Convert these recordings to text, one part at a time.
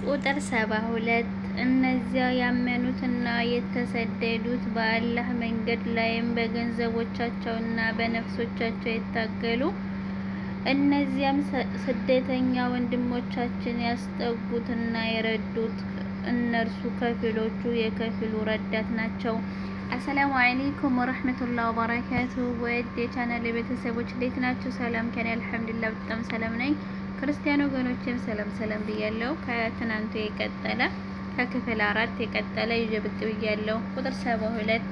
ቁጥር 72 እነዚያ ያመኑትና የተሰደዱት በአላህ መንገድ ላይም በገንዘቦቻቸውና በነፍሶቻቸው የታገሉ እነዚያም ስደተኛ ወንድሞቻችን ያስጠጉትና የረዱት እነርሱ ከፊሎቹ የከፊሉ ረዳት ናቸው። አሰላሙ አለይኩም ወራህመቱላሂ ወበረካቱ። ወድ የቻናል ቤተሰቦች እንዴት ናችሁ? ሰላም ከኔ አልሐምዱሊላህ በጣም ሰላም ነኝ። ክርስቲያን ወገኖችም ሰላም ብያለሁ። ከትናንቱ የቀጠለ ከክፍል 4 የቀጠለ ይዤ ብቅ ብያለሁ። ቁጥር 72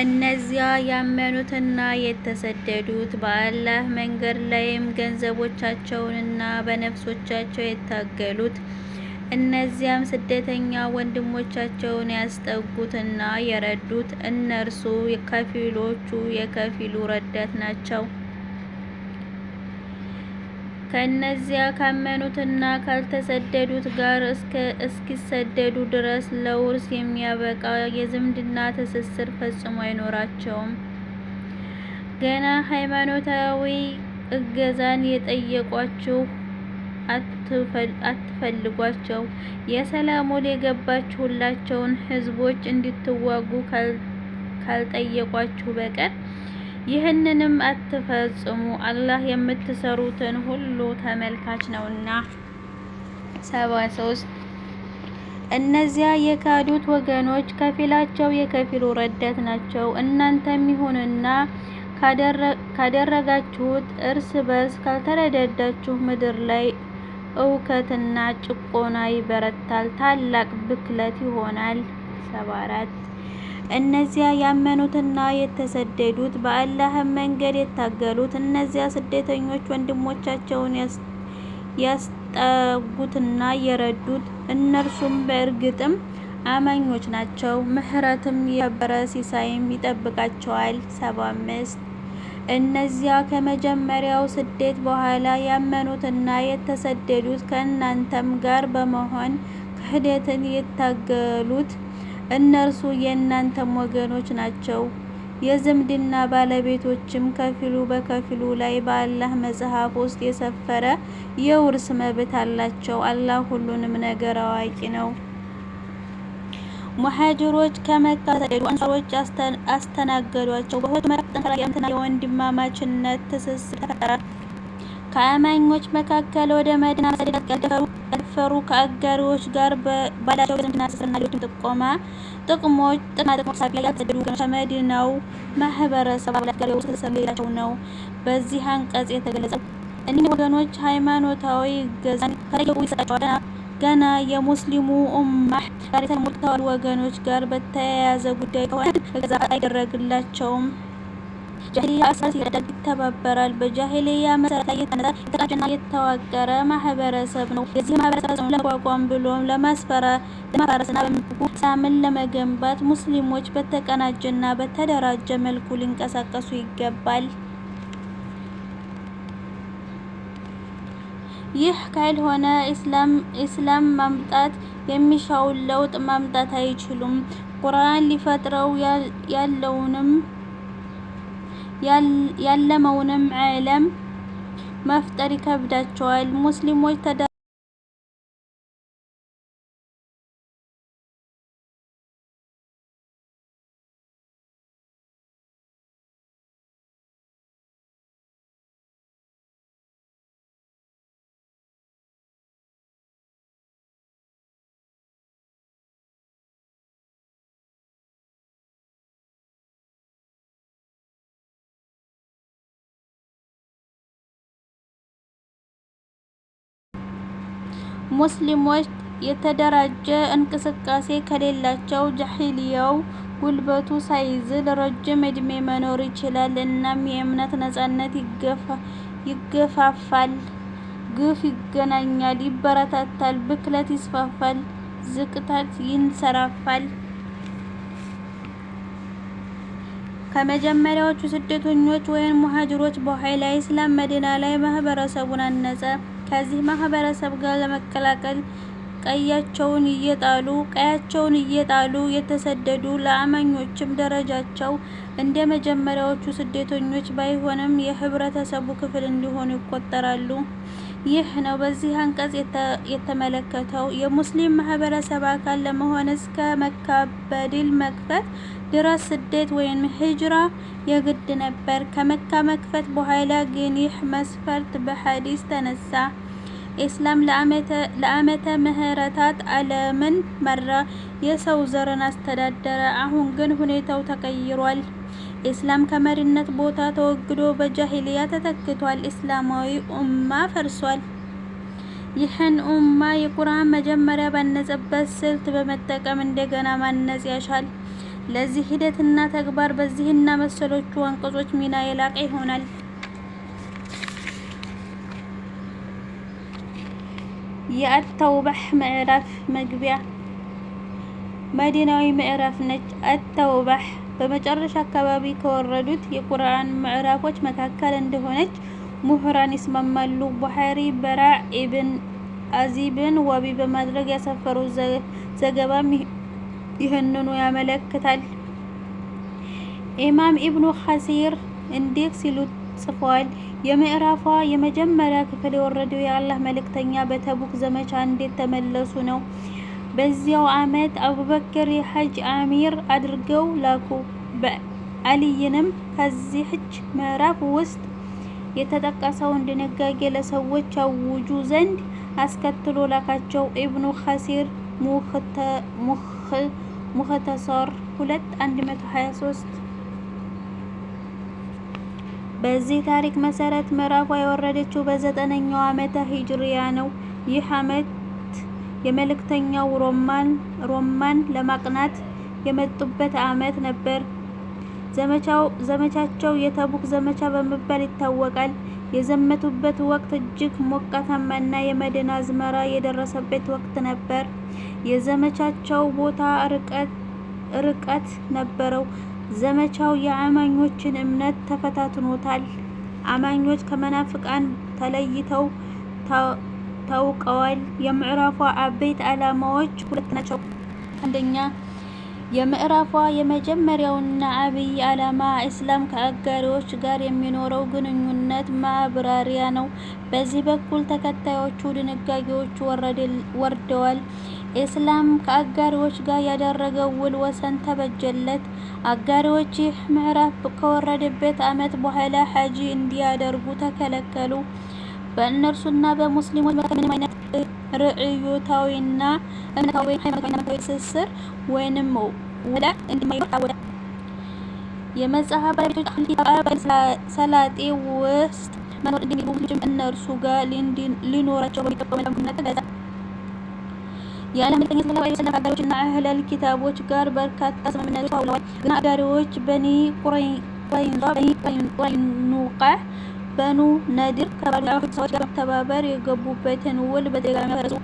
እነዚያ ያመኑትና የተሰደዱት በአላህ መንገድ ላይም ገንዘቦቻቸውንና በነፍሶቻቸው የታገሉት እነዚያም ስደተኛ ወንድሞቻቸውን ያስጠጉትና የረዱት እነርሱ ከፊሎቹ የከፊሉ ረዳት ናቸው። ከነዚያ ካመኑትና ካልተሰደዱት ጋር እስኪሰደዱ ድረስ ለውርስ የሚያበቃ የዝምድና ትስስር ፈጽሞ አይኖራቸውም። ገና ሃይማኖታዊ እገዛን የጠየቋችሁ አትፈልጓቸው። የሰላም ውል የገባችሁላቸውን ህዝቦች እንድትዋጉ ካልጠየቋችሁ በቀር ይህንንም አትፈጽሙ። አላህ የምትሰሩትን ሁሉ ተመልካች ነውና። 73 እነዚያ የካዱት ወገኖች ከፊላቸው የከፊሉ ረዳት ናቸው። እናንተም ይሁንና ካደረጋችሁት እርስ በርስ ካልተረዳዳችሁ ምድር ላይ እውከትና ጭቆና ይበረታል፣ ታላቅ ብክለት ይሆናል። 74 እነዚያ ያመኑትና የተሰደዱት በአላህ መንገድ የታገሉት እነዚያ ስደተኞች ወንድሞቻቸውን ያስጠጉትና የረዱት እነርሱም በእርግጥም አማኞች ናቸው። ምህረትም የከበረ ሲሳይም ይጠብቃቸዋል። 75 እነዚያ ከመጀመሪያው ስደት በኋላ ያመኑትና የተሰደዱት ከእናንተም ጋር በመሆን ክህደትን የታገሉት እነርሱ የእናንተም ወገኖች ናቸው። የዝምድና ባለቤቶችም ከፊሉ በከፊሉ ላይ በአላህ መጽሐፍ ውስጥ የሰፈረ የውርስ መብት አላቸው። አላህ ሁሉንም ነገር አዋቂ ነው። ሙሃጅሮች ከመካ ተሰደዱ። አንሳሮች አስተናገዷቸው። በሁለቱ መካከል ጠንካራ የእምነትና የወንድማማችነት ትስስር ተፈጠረ። ከአማኞች መካከል ወደ መዲና መሰደድ ያልደፈሩ ከአጋሪዎች ጋር ባላቸው የዝምድና ትስስርና ሌሎችም ጥቅማ ጥቅሞች ሳቢያ ያልተሰደዱ ወገኖች ከመዲናው ማህበረሰብ አባላት ጋር የውርስ ትስስር እንደሌላቸው ነው በዚህ አንቀጽ የተገለጸው። እኒህ ወገኖች ሃይማኖታዊ እገዛን ከጠየቁ ይሰጣቸዋል። ገና የሙስሊሙ ኡማህ ጋር የተሞልተዋል ወገኖች ጋር በተያያዘ ጉዳይ ከሆነ እገዛ አይደረግላቸውም። ጃሂልያ እርስ ይረዳል፣ ይተባበራል። በጃሂልያ መሰረት ላይ የተቀናጀና የተዋቀረ ማህበረሰብ ነው። የዚህ ማህበረሰብ ለመቋቋም ብሎም ለማፈረስና በምትኩ ሰላምን ለመገንባት ሙስሊሞች በተቀናጀና በተደራጀ መልኩ ሊንቀሳቀሱ ይገባል። ይህ ካልሆነ ኢስላም ማምጣት የሚሻውን ለውጥ ማምጣት አይችሉም። ቁርአን ሊፈጥረው ያለመውንም ዓለም መፍጠር ይከብዳቸዋል። ሙስሊሞች የተደራጀ እንቅስቃሴ ከሌላቸው ጃሂልያው ጉልበቱ ሳይዝል ረጅም እድሜ መኖር ይችላል። እናም የእምነት ነጻነት ይገፋፋል፣ ግፍ ይገናኛል፣ ይበረታታል፣ ብክለት ይስፋፋል፣ ዝቅጠት ይንሰራፋል። ከመጀመሪያዎቹ ስደተኞች ወይም ሙሃጅሮች በኋላ ኢስላም መዲና ላይ ማህበረሰቡን አነጸ። ከዚህ ማህበረሰብ ጋር ለመቀላቀል ቀያቸውን እየጣሉ የተሰደዱ ለአማኞችም ደረጃቸው እንደ መጀመሪያዎቹ ስደተኞች ባይሆንም የህብረተሰቡ ክፍል እንዲሆኑ ይቆጠራሉ። ይህ ነው በዚህ አንቀጽ የተመለከተው። የሙስሊም ማህበረሰብ አካል ለመሆን እስከ መካ በድል መክፈት ድረስ ስደት ወይም ሂጅራ የግድ ነበር። ከመካ መክፈት በኋላ ግን ይህ መስፈርት በሐዲስ ተነሳ። ኢስላም ለዓመተ ምህረታት ዓለምን መራ፣ የሰው ዘርን አስተዳደረ። አሁን ግን ሁኔታው ተቀይሯል። ኢስላም ከመሪነት ቦታ ተወግዶ በጃሂልያ ተተክቷል። እስላማዊ ኡማ ፈርሷል። ይህን ኡማ የቁርአን መጀመሪያ ባነጸበት ስልት በመጠቀም እንደገና ማነጽ ያሻል። ለዚህ ሂደትና ተግባር በዚህና መሰሎቹ አንቀጾች ሚና የላቀ ይሆናል። የአተውባህ ምዕራፍ መግቢያ መዲናዊ ምዕራፍ ነች። አተውባህ በመጨረሻ አካባቢ ከወረዱት የቁርአን ምዕራፎች መካከል እንደሆነች ምሁራን ይስማማሉ። ቡኻሪ በራዕ ኢብን አዚብን ዋቢ በማድረግ ያሰፈሩት ዘገባም ይህንኑ ያመለክታል። ኢማም ኢብኑ ከሲር እንዲህ ሲሉ ጽፈዋል። የምዕራፏ የመጀመሪያ ክፍል የወረደው የአላህ መልእክተኛ በተቡክ ዘመቻ እንዴት ተመለሱ ነው። በዚያው ዓመት አቡበክር የሐጅ አሚር አድርገው ላኩ። አልይንም ከዚህች ምዕራፍ ውስጥ የተጠቀሰውን ድንጋጌ ለሰዎች ያውጁ ዘንድ አስከትሎ ላካቸው። ኢብኑ ከሲር ሙኽተሰር 2:123 በዚህ ታሪክ መሰረት ምዕራፏ የወረደችው በ9ኛው ዓመተ ሂጅሪያ ነው። ይህ ዓመት የመልእክተኛው ሮማን ለማቅናት የመጡበት ዓመት ነበር። ዘመቻቸው የተቡክ ዘመቻ በመባል ይታወቃል። የዘመቱበት ወቅት እጅግ ሞቃታማና የመዲና አዝመራ የደረሰበት ወቅት ነበር። የዘመቻቸው ቦታ ርቀት ነበረው። ዘመቻው የአማኞችን እምነት ተፈታትኖታል። አማኞች ከመናፍቃን ተለይተው ታውቀዋል። የምዕራፏ አበይት ዓላማዎች ሁለት ናቸው። አንደኛ፣ የምዕራፏ የመጀመሪያውና አብይ ዓላማ እስላም ከአጋሪዎች ጋር የሚኖረው ግንኙነት ማብራሪያ ነው። በዚህ በኩል ተከታዮቹ ድንጋጌዎች ወርደዋል። ኢስላም ከአጋሪዎች ጋር ያደረገው ውል ወሰን ተበጀለት። አጋሪዎች ይህ ምዕራፍ ከወረደበት ዓመት በኋላ ሐጂ እንዲያደርጉ ተከለከሉ። በእነርሱና በሙስሊሞች መካከል ምንም አይነት ርዕዮታዊና እምነታዊ ሃይማኖታዊ ትስስር ወይንም ውላ እንደማይኖር ታወቀ። የመጽሐፍ ባለቤቶች አህል ኪታብ ሰላጤ ውስጥ መኖር እንደሚሉ ሙስሊሞችም እነርሱ ጋር ሊኖራቸው በሚገባው መልካም ግንኙነት ተገለጸ። የዓለም መልእክተኛ ሰለላሁ ዐለይሂ ወሰለም ከአጋሪዎችና አህለል ኪታቦች ጋር በርካታ ስምምነቶች ተዋውለዋል። ግን አጋሪዎች በኒ ቁረይዛ፣ በኒ ቁረይኑቃ፣ በኑ ነድር ከባሉ የአይሁድ ሰዎች ጋር በመተባበር የገቡበትን ውል በተደጋጋሚ አፈረሱ።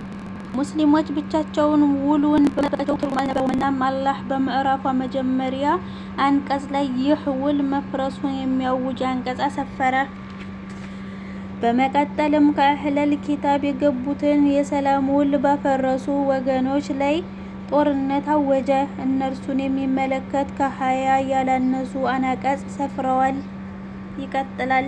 ሙስሊሞች ብቻቸውን ውሉን በመጠበቃቸው ትርጉም አልነበረውምና አላህ በምዕራፏ መጀመሪያ አንቀጽ ላይ ይህ ውል መፍረሱን የሚያውጅ አንቀጽ አሰፈረ። በመቀጠልም ከአህለል ኪታብ የገቡትን የሰላም ውል ባፈረሱ ወገኖች ላይ ጦርነት አወጀ። እነርሱን የሚመለከት ከ20 ያላነሱ አናቀጽ ሰፍረዋል። ይቀጥላል።